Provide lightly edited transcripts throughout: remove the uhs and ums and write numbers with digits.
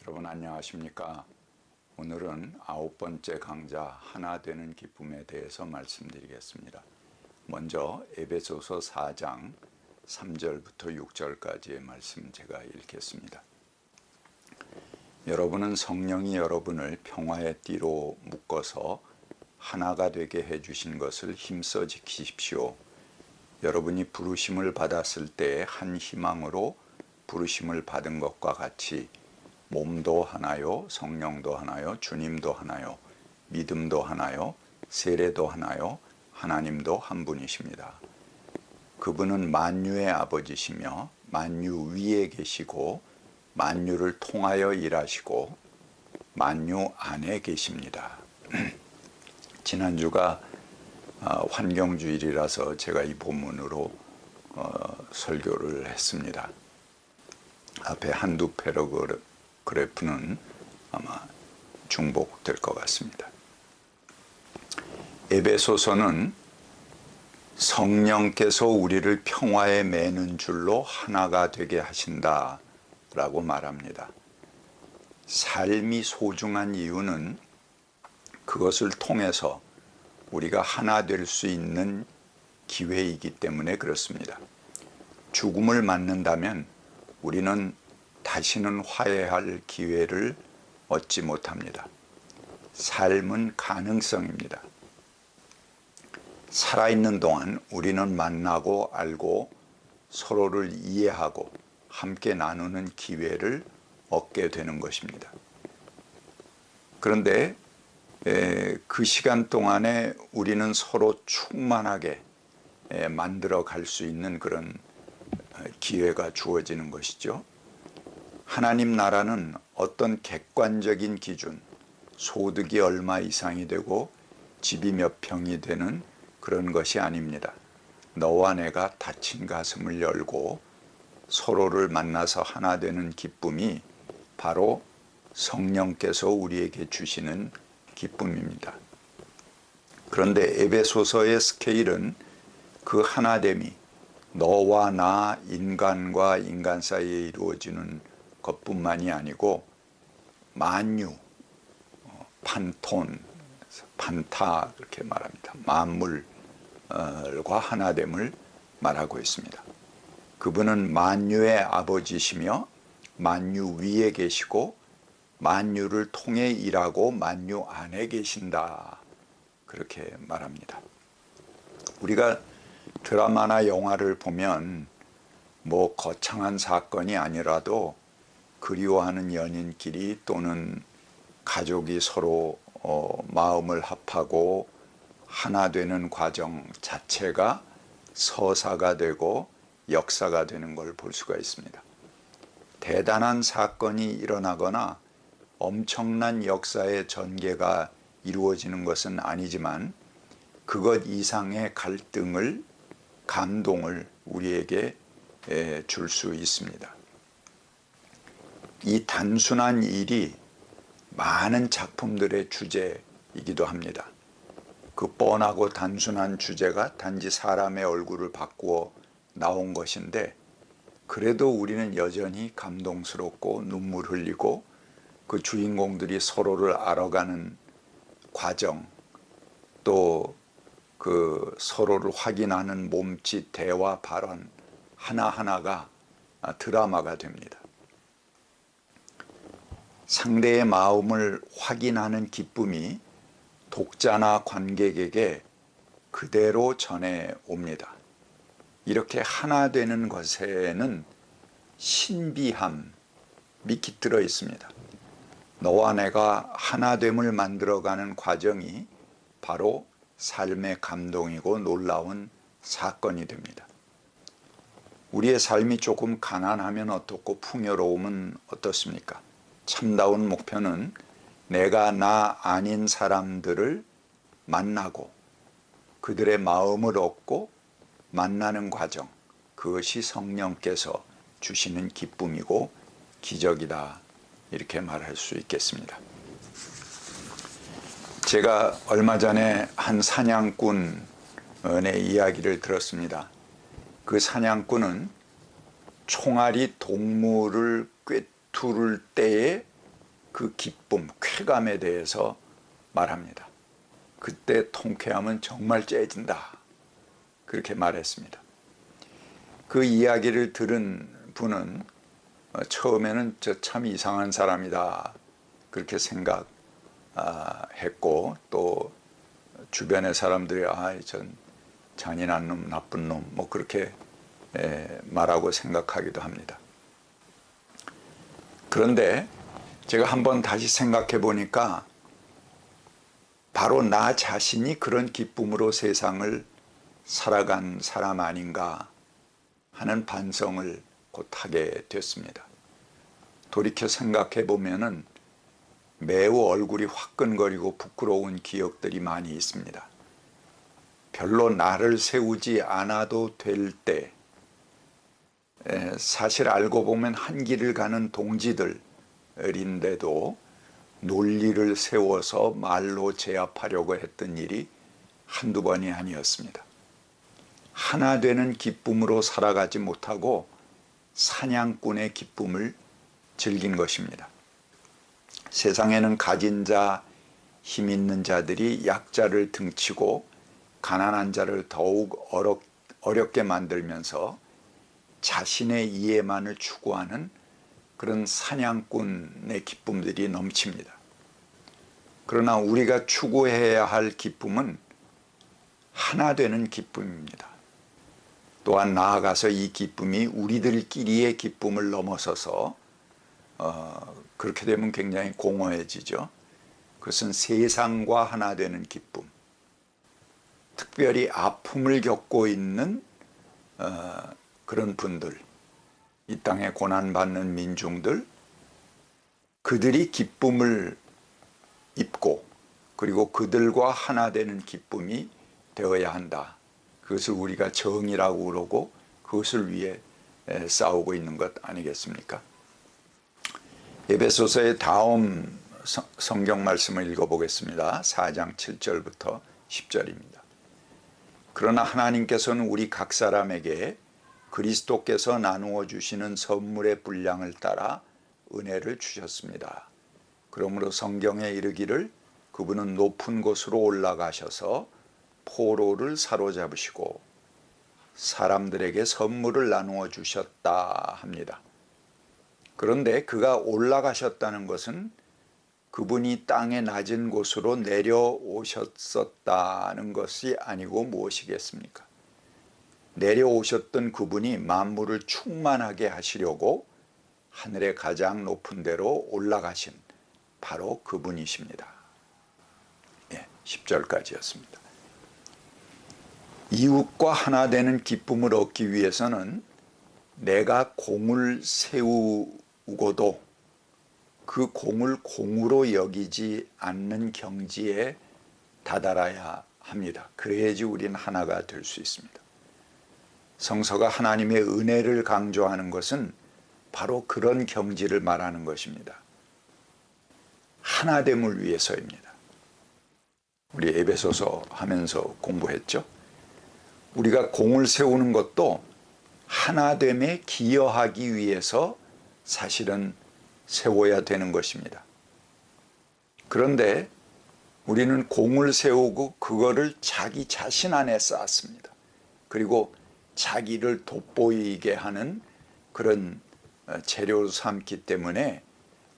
여러분 안녕하십니까? 오늘은 9번째 강좌 하나 되는 기쁨에 대해서 말씀드리겠습니다. 먼저 에베소서 4장 3절부터 6절까지의 말씀 제가 읽겠습니다. 여러분은 성령이 여러분을 평화의 띠로 묶어서 하나가 되게 해주신 것을 힘써 지키십시오. 여러분이 부르심을 받았을 때 한 희망으로 부르심을 받은 것과 같이 몸도 하나요, 성령도 하나요, 주님도 하나요, 믿음도 하나요, 세례도 하나요, 하나님도 한 분이십니다. 그분은 만유의 아버지시며 만유 위에 계시고 만유를 통하여 일하시고 만유 안에 계십니다. 지난주가 환경주일이라서 제가 이 본문으로 설교를 했습니다. 앞에 한두 패러그래프는 아마 중복될 것 같습니다. 에베소서는 성령께서 우리를 평화에 매는 줄로 하나가 되게 하신다 라고 말합니다. 삶이 소중한 이유는 그것을 통해서 우리가 하나 될 수 있는 기회이기 때문에 그렇습니다. 죽음을 맞는다면 우리는 다시는 화해할 기회를 얻지 못합니다. 삶은 가능성입니다. 살아있는 동안 우리는 만나고 알고 서로를 이해하고 함께 나누는 기회를 얻게 되는 것입니다. 그런데 그 시간 동안에 우리는 서로 충만하게 만들어 갈 수 있는 그런 기회가 주어지는 것이죠. 하나님 나라는 어떤 객관적인 기준, 소득이 얼마 이상이 되고 집이 몇 평이 되는 그런 것이 아닙니다. 너와 내가 닫힌 가슴을 열고 서로를 만나서 하나 되는 기쁨이 바로 성령께서 우리에게 주시는 기쁨입니다. 그런데 에베소서의 스케일은 그 하나됨이 너와 나 인간과 인간 사이에 이루어지는 것뿐만이 아니고 만유, 판톤, 판타 그렇게 말합니다. 만물과 하나됨을 말하고 있습니다. 그분은 만유의 아버지시며 만유 위에 계시고 만유를 통해 일하고 만유 안에 계신다 그렇게 말합니다. 우리가 드라마나 영화를 보면 뭐 거창한 사건이 아니라도 그리워하는 연인끼리 또는 가족이 서로 마음을 합하고 하나 되는 과정 자체가 서사가 되고 역사가 되는 걸 볼 수가 있습니다. 대단한 사건이 일어나거나 엄청난 역사의 전개가 이루어지는 것은 아니지만 그것 이상의 갈등을, 감동을 우리에게 줄 수 있습니다. 이 단순한 일이 많은 작품들의 주제이기도 합니다. 그 뻔하고 단순한 주제가 단지 사람의 얼굴을 바꾸어 나온 것인데 그래도 우리는 여전히 감동스럽고 눈물 흘리고 그 주인공들이 서로를 알아가는 과정 또 그 서로를 확인하는 몸짓, 대화, 발언 하나하나가 드라마가 됩니다. 상대의 마음을 확인하는 기쁨이 독자나 관객에게 그대로 전해옵니다. 이렇게 하나 되는 것에는 신비함이 깃들어 있습니다. 너와 내가 하나됨을 만들어가는 과정이 바로 삶의 감동이고 놀라운 사건이 됩니다. 우리의 삶이 조금 가난하면 어떻고 풍요로움은 어떻습니까? 참다운 목표는 내가 나 아닌 사람들을 만나고 그들의 마음을 얻고 만나는 과정, 그것이 성령께서 주시는 기쁨이고 기적이다 이렇게 말할 수 있겠습니다. 제가 얼마 전에 한 사냥꾼의 이야기를 들었습니다. 그 사냥꾼은 총알이 동물을 꿰뚫을 때에 그 기쁨, 쾌감에 대해서 말합니다. 그때 통쾌함은 정말 째진다. 그렇게 말했습니다. 그 이야기를 들은 분은 처음에는 저 참 이상한 사람이다. 그렇게 생각했고 또 주변의 사람들이 전 잔인한 놈, 나쁜 놈 뭐 그렇게 말하고 생각하기도 합니다. 그런데 제가 한번 다시 생각해 보니까 바로 나 자신이 그런 기쁨으로 세상을 살아간 사람 아닌가 하는 반성을 곧 하게 됐습니다. 돌이켜 생각해 보면은 매우 얼굴이 화끈거리고 부끄러운 기억들이 많이 있습니다. 별로 나를 세우지 않아도 될 때, 사실 알고 보면 한 길을 가는 동지들인데도 논리를 세워서 말로 제압하려고 했던 일이 한두 번이 아니었습니다. 하나 되는 기쁨으로 살아가지 못하고 사냥꾼의 기쁨을 즐긴 것입니다. 세상에는 가진 자, 힘 있는 자들이 약자를 등치고 가난한 자를 더욱 어렵게 만들면서 자신의 이해만을 추구하는 그런 사냥꾼의 기쁨들이 넘칩니다. 그러나 우리가 추구해야 할 기쁨은 하나 되는 기쁨입니다. 또한 나아가서 이 기쁨이 우리들끼리의 기쁨을 넘어서서 그렇게 되면 굉장히 공허해지죠. 그것은 세상과 하나 되는 기쁨. 특별히 아픔을 겪고 있는 그런 분들, 이 땅에 고난받는 민중들, 그들이 기쁨을 입고 그리고 그들과 하나 되는 기쁨이 되어야 한다. 그것을 우리가 정의라고 그러고 그것을 위해 싸우고 있는 것 아니겠습니까? 에베소서의 다음 성경 말씀을 읽어보겠습니다. 4장 7절부터 10절입니다. 그러나 하나님께서는 우리 각 사람에게 그리스도께서 나누어 주시는 선물의 분량을 따라 은혜를 주셨습니다. 그러므로 성경에 이르기를 그분은 높은 곳으로 올라가셔서 포로를 사로잡으시고 사람들에게 선물을 나누어 주셨다 합니다. 그런데 그가 올라가셨다는 것은 그분이 땅의 낮은 곳으로 내려오셨었다는 것이 아니고 무엇이겠습니까? 내려오셨던 그분이 만물을 충만하게 하시려고 하늘의 가장 높은 데로 올라가신 바로 그분이십니다. 10절까지였습니다. 이웃과 하나 되는 기쁨을 얻기 위해서는 내가 공을 세우고도 그 공을 공으로 여기지 않는 경지에 다다라야 합니다. 그래야지 우리는 하나가 될 수 있습니다. 성서가 하나님의 은혜를 강조하는 것은 바로 그런 경지를 말하는 것입니다. 하나됨을 위해서입니다. 우리 에베소서 하면서 공부했죠. 우리가 공을 세우는 것도 하나됨에 기여하기 위해서 사실은 세워야 되는 것입니다. 그런데 우리는 공을 세우고 그거를 자기 자신 안에 쌓았습니다. 그리고 자기를 돋보이게 하는 그런 재료로 삼기 때문에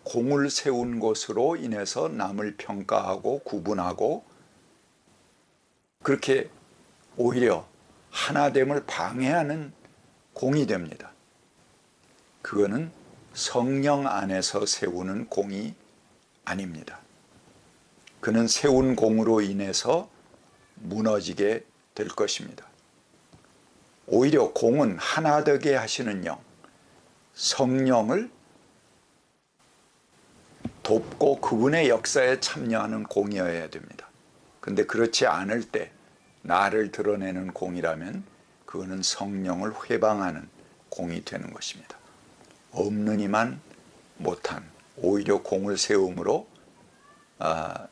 공을 세운 것으로 인해서 남을 평가하고 구분하고 그렇게 오히려 하나됨을 방해하는 공이 됩니다. 그거는 성령 안에서 세우는 공이 아닙니다. 그는 세운 공으로 인해서 무너지게 될 것입니다. 오히려 공은 하나 되게 하시는 영, 성령을 돕고 그분의 역사에 참여하는 공이어야 됩니다. 그런데 그렇지 않을 때 나를 드러내는 공이라면 그거는 성령을 회방하는 공이 되는 것입니다. 없는 이만 못한 오히려 공을 세움으로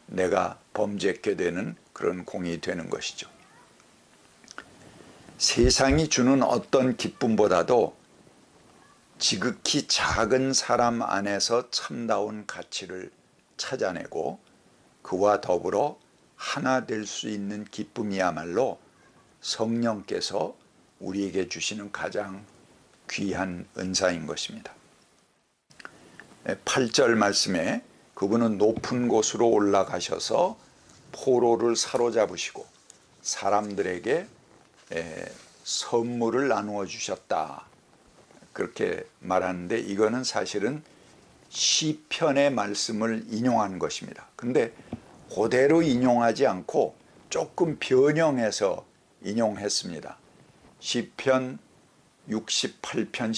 내가 범죄케 되는 그런 공이 되는 것이죠. 세상이 주는 어떤 기쁨보다도 지극히 작은 사람 안에서 참다운 가치를 찾아내고 그와 더불어 하나 될 수 있는 기쁨이야말로 성령께서 우리에게 주시는 가장 귀한 은사인 것입니다. 8절 말씀에 그분은 높은 곳으로 올라가셔서 포로를 사로잡으시고 사람들에게 선물을 나누어 주셨다. 그렇게 말하는데 이거는 사실은 시편의 말씀을 인용한 것입니다. 근데 그대로 인용하지 않고 조금 변형해서 인용했습니다. 시편 68편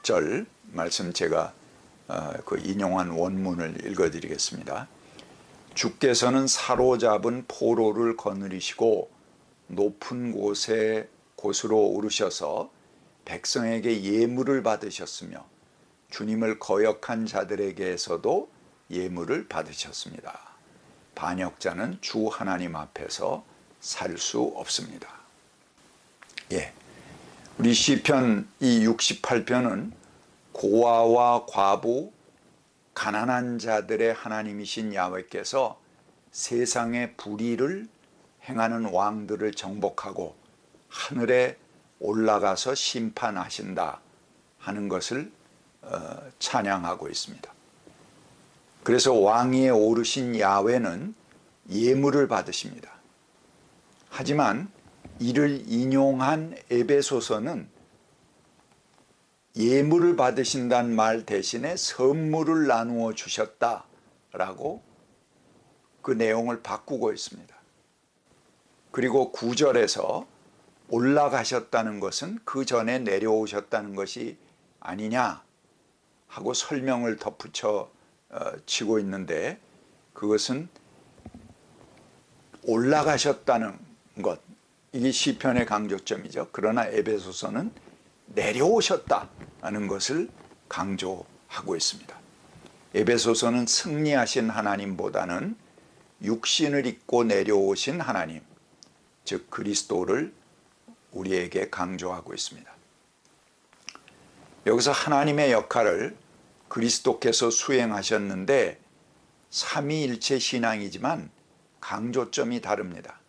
18절 말씀 제가 그 인용한 원문을 읽어드리겠습니다. 주께서는 사로잡은 포로를 거느리시고 높은 곳으로 오르셔서 백성에게 예물을 받으셨으며 주님을 거역한 자들에게서도 예물을 받으셨습니다. 반역자는 주 하나님 앞에서 살 수 없습니다. 우리 시편 이 68편은 고아와 과부, 가난한 자들의 하나님이신 야훼께서 세상의 불의를 행하는 왕들을 정복하고 하늘에 올라가서 심판하신다 하는 것을 찬양하고 있습니다. 그래서 왕위에 오르신 야훼는 예물을 받으십니다. 하지만 이를 인용한 에베소서는 예물을 받으신다는 말 대신에 선물을 나누어 주셨다라고 그 내용을 바꾸고 있습니다. 그리고 9절에서 올라가셨다는 것은 그 전에 내려오셨다는 것이 아니냐 하고 설명을 덧붙여 치고 있는데 그것은 올라가셨다는 것, 이게 시편의 강조점이죠. 그러나 에베소서는 내려오셨다는 것을 강조하고 있습니다. 에베소서는 승리하신 하나님보다는 육신을 입고 내려오신 하나님, 즉 그리스도를 우리에게 강조하고 있습니다. 여기서 하나님의 역할을 그리스도께서 수행하셨는데 삼위일체 신앙이지만 강조점이 다릅니다.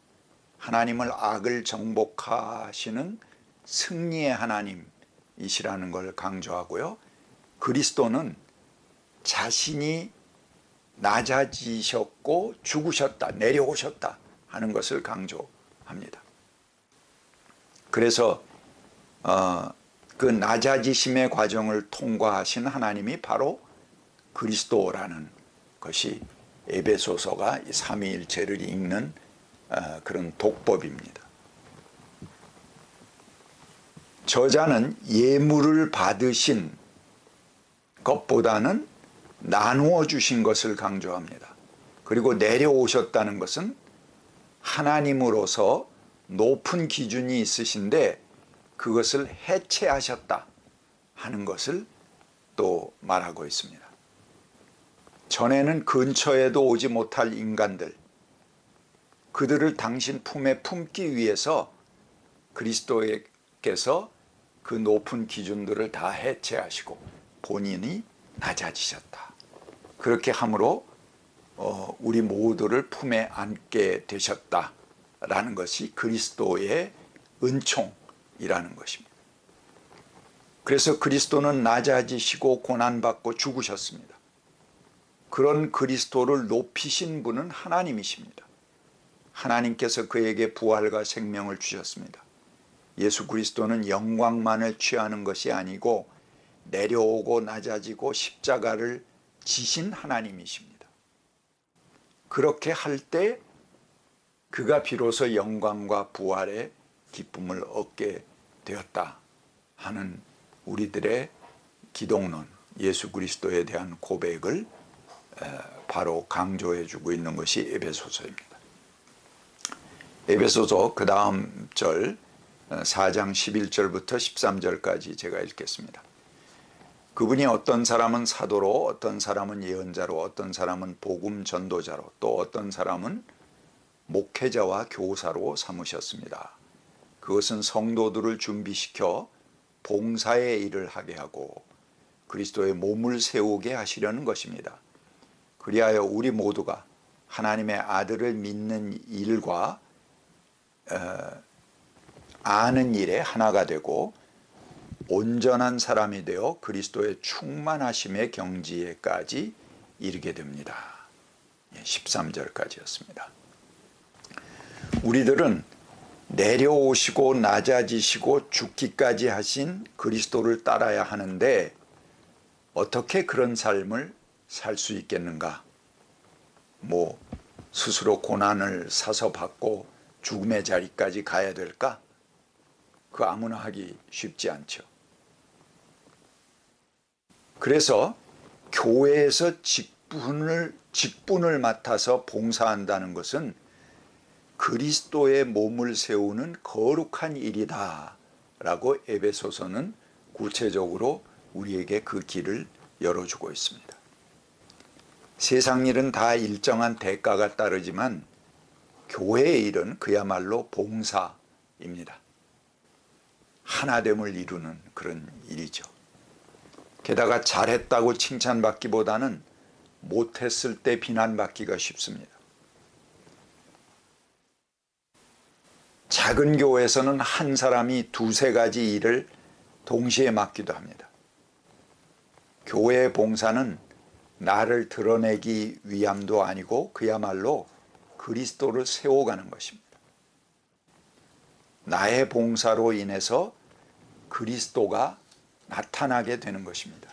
하나님을 악을 정복하시는 승리의 하나님이시라는 걸 강조하고요. 그리스도는 자신이 낮아지셨고 죽으셨다, 내려오셨다 하는 것을 강조합니다. 그래서 그 낮아지심의 과정을 통과하신 하나님이 바로 그리스도라는 것이 에베소서가 삼위일체를 읽는 그런 독법입니다. 저자는 예물을 받으신 것보다는 나누어 주신 것을 강조합니다. 그리고 내려오셨다는 것은 하나님으로서 높은 기준이 있으신데 그것을 해체하셨다 하는 것을 또 말하고 있습니다. 전에는 근처에도 오지 못할 인간들, 그들을 당신 품에 품기 위해서 그리스도께서 그 높은 기준들을 다 해체하시고 본인이 낮아지셨다. 그렇게 함으로 우리 모두를 품에 안게 되셨다라는 것이 그리스도의 은총이라는 것입니다. 그래서 그리스도는 낮아지시고 고난받고 죽으셨습니다. 그런 그리스도를 높이신 분은 하나님이십니다. 하나님께서 그에게 부활과 생명을 주셨습니다. 예수 그리스도는 영광만을 취하는 것이 아니고 내려오고 낮아지고 십자가를 지신 하나님이십니다. 그렇게 할 때 그가 비로소 영광과 부활의 기쁨을 얻게 되었다 하는 우리들의 기독론, 예수 그리스도에 대한 고백을 바로 강조해 주고 있는 것이 에베소서입니다. 에베소서 그 다음 절 4장 11절부터 13절까지 제가 읽겠습니다. 그분이 어떤 사람은 사도로, 어떤 사람은 예언자로, 어떤 사람은 복음 전도자로, 또 어떤 사람은 목회자와 교사로 삼으셨습니다. 그것은 성도들을 준비시켜 봉사의 일을 하게 하고 그리스도의 몸을 세우게 하시려는 것입니다. 그리하여 우리 모두가 하나님의 아들을 믿는 일과 아는 일에 하나가 되고 온전한 사람이 되어 그리스도의 충만하심의 경지에까지 이르게 됩니다. 13절까지였습니다. 우리들은 내려오시고 낮아지시고 죽기까지 하신 그리스도를 따라야 하는데 어떻게 그런 삶을 살 수 있겠는가? 스스로 고난을 사서 받고 죽음의 자리까지 가야 될까? 그 아무나 하기 쉽지 않죠. 그래서 교회에서 직분을 맡아서 봉사한다는 것은 그리스도의 몸을 세우는 거룩한 일이다 라고 에베소서는 구체적으로 우리에게 그 길을 열어주고 있습니다. 세상 일은 다 일정한 대가가 따르지만 교회의 일은 그야말로 봉사입니다. 하나됨을 이루는 그런 일이죠. 게다가 잘했다고 칭찬받기보다는 못했을 때 비난받기가 쉽습니다. 작은 교회에서는 한 사람이 두세 가지 일을 동시에 맡기도 합니다. 교회의 봉사는 나를 드러내기 위함도 아니고 그야말로 그리스도를 세워가는 것입니다. 나의 봉사로 인해서 그리스도가 나타나게 되는 것입니다.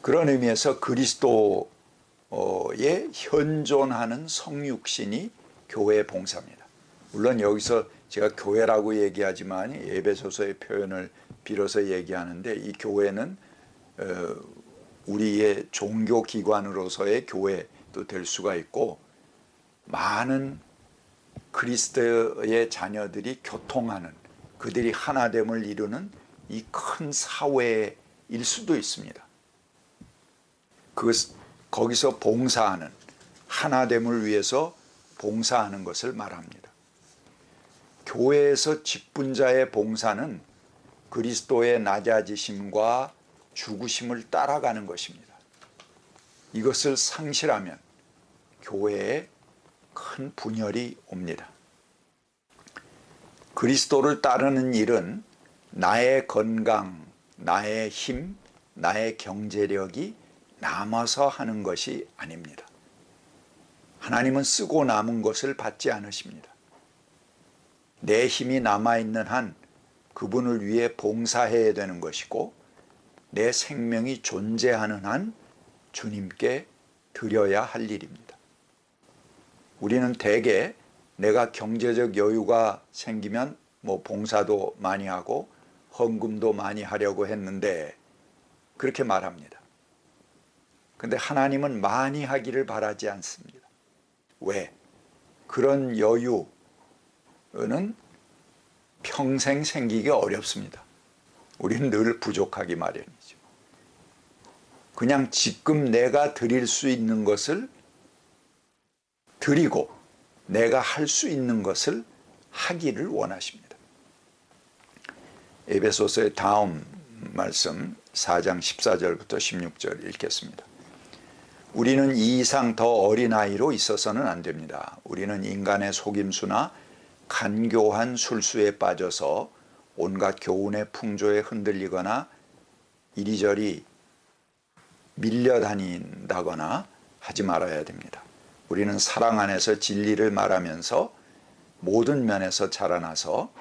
그런 의미에서 그리스도의 현존하는 성육신이 교회의 봉사입니다. 물론 여기서 제가 교회라고 얘기하지만 에베소서의 표현을 빌어서 얘기하는데 이 교회는 우리의 종교기관으로서의 교회도 될 수가 있고 많은 그리스도의 자녀들이 교통하는 그들이 하나됨을 이루는 이 큰 사회일 수도 있습니다. 거기서 봉사하는 하나됨을 위해서 봉사하는 것을 말합니다. 교회에서 직분자의 봉사는 그리스도의 낮아지심과 죽으심을 따라가는 것입니다. 이것을 상실하면 교회에 큰 분열이 옵니다. 그리스도를 따르는 일은 나의 건강, 나의 힘, 나의 경제력이 남아서 하는 것이 아닙니다. 하나님은 쓰고 남은 것을 받지 않으십니다. 내 힘이 남아있는 한 그분을 위해 봉사해야 되는 것이고 내 생명이 존재하는 한 주님께 드려야 할 일입니다. 우리는 대개 내가 경제적 여유가 생기면 봉사도 많이 하고 헌금도 많이 하려고 했는데 그렇게 말합니다. 그런데 하나님은 많이 하기를 바라지 않습니다. 왜? 그런 여유는 평생 생기기 어렵습니다. 우리는 늘 부족하기 마련이죠. 그냥 지금 내가 드릴 수 있는 것을 드리고 내가 할 수 있는 것을 하기를 원하십니다. 에베소서의 다음 말씀 4장 14절부터 16절 읽겠습니다. 우리는 이 이상 더 어린아이로 있어서는 안 됩니다. 우리는 인간의 속임수나 간교한 술수에 빠져서 온갖 교훈의 풍조에 흔들리거나 이리저리 밀려다닌다거나 하지 말아야 됩니다. 우리는 사랑 안에서 진리를 말하면서 모든 면에서 자라나서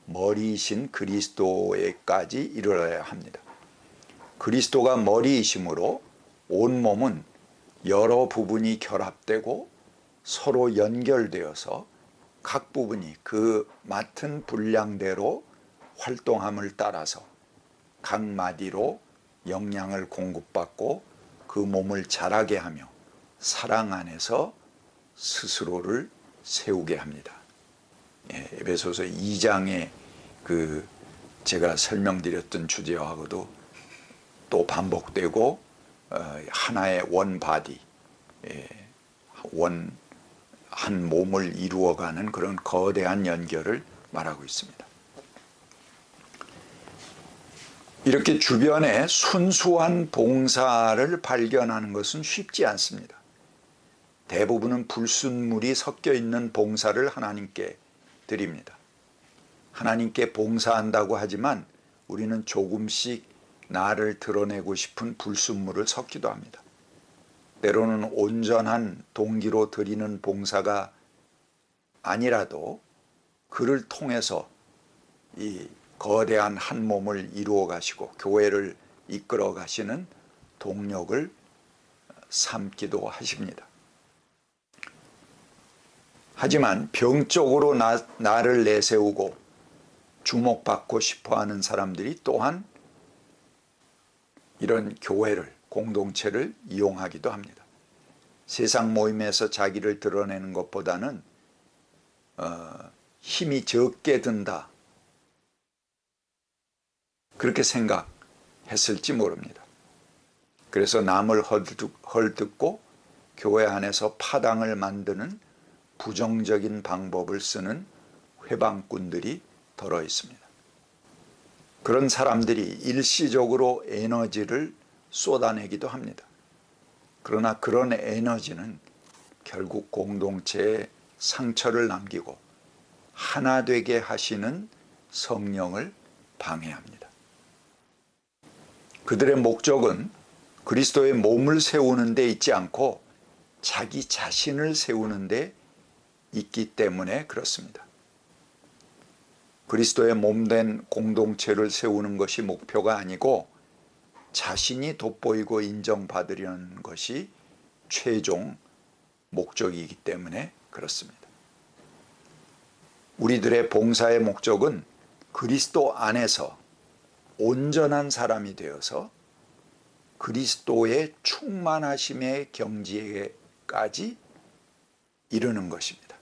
머리이신 그리스도에까지 이르러야 합니다. 그리스도가 머리이심으로 온 몸은 여러 부분이 결합되고 서로 연결되어서 각 부분이 그 맡은 분량대로 활동함을 따라서 각 마디로 영양을 공급받고 그 몸을 자라게 하며 사랑 안에서 스스로를 세우게 합니다. 에베소서 2장에 제가 설명드렸던 주제하고도 또 반복되고 하나의 원 바디, 한 몸을 이루어가는 그런 거대한 연결을 말하고 있습니다. 이렇게 주변에 순수한 봉사를 발견하는 것은 쉽지 않습니다. 대부분은 불순물이 섞여 있는 봉사를 하나님께 드립니다. 하나님께 봉사한다고 하지만 우리는 조금씩 나를 드러내고 싶은 불순물을 섞기도 합니다. 때로는 온전한 동기로 드리는 봉사가 아니라도 그를 통해서 이 거대한 한 몸을 이루어 가시고 교회를 이끌어 가시는 동력을 삼기도 하십니다. 하지만 병적으로 나를 내세우고 주목받고 싶어하는 사람들이 또한 이런 교회를, 공동체를 이용하기도 합니다. 세상 모임에서 자기를 드러내는 것보다는 힘이 적게 든다, 그렇게 생각했을지 모릅니다. 그래서 남을 헐뜯고 교회 안에서 파당을 만드는 부정적인 방법을 쓰는 회방꾼들이 덜어 있습니다. 그런 사람들이 일시적으로 에너지를 쏟아내기도 합니다. 그러나 그런 에너지는 결국 공동체에 상처를 남기고 하나 되게 하시는 성령을 방해합니다. 그들의 목적은 그리스도의 몸을 세우는 데 있지 않고 자기 자신을 세우는 데 있기 때문에 그렇습니다. 그리스도의 몸된 공동체를 세우는 것이 목표가 아니고 자신이 돋보이고 인정받으려는 것이 최종 목적이기 때문에 그렇습니다. 우리들의 봉사의 목적은 그리스도 안에서 온전한 사람이 되어서 그리스도의 충만하심의 경지에까지 이르는 것입니다.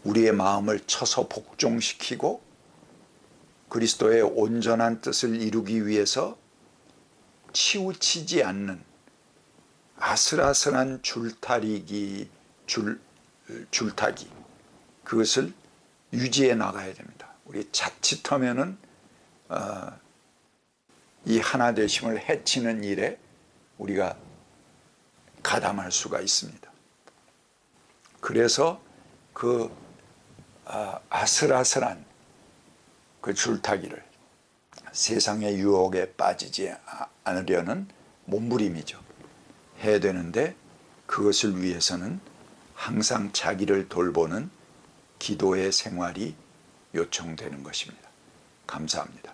우리의 마음을 쳐서 복종시키고 그리스도의 온전한 뜻을 이루기 위해서 치우치지 않는 아슬아슬한 줄타기 그것을 유지해 나가야 됩니다. 우리 자칫하면은 이 하나 되심을 해치는 일에 우리가 가담할 수가 있습니다. 그래서 그 아슬아슬한 그 줄타기를 세상의 유혹에 빠지지 않으려는 몸부림이죠. 해야 되는데 그것을 위해서는 항상 자기를 돌보는 기도의 생활이 요청되는 것입니다. 감사합니다.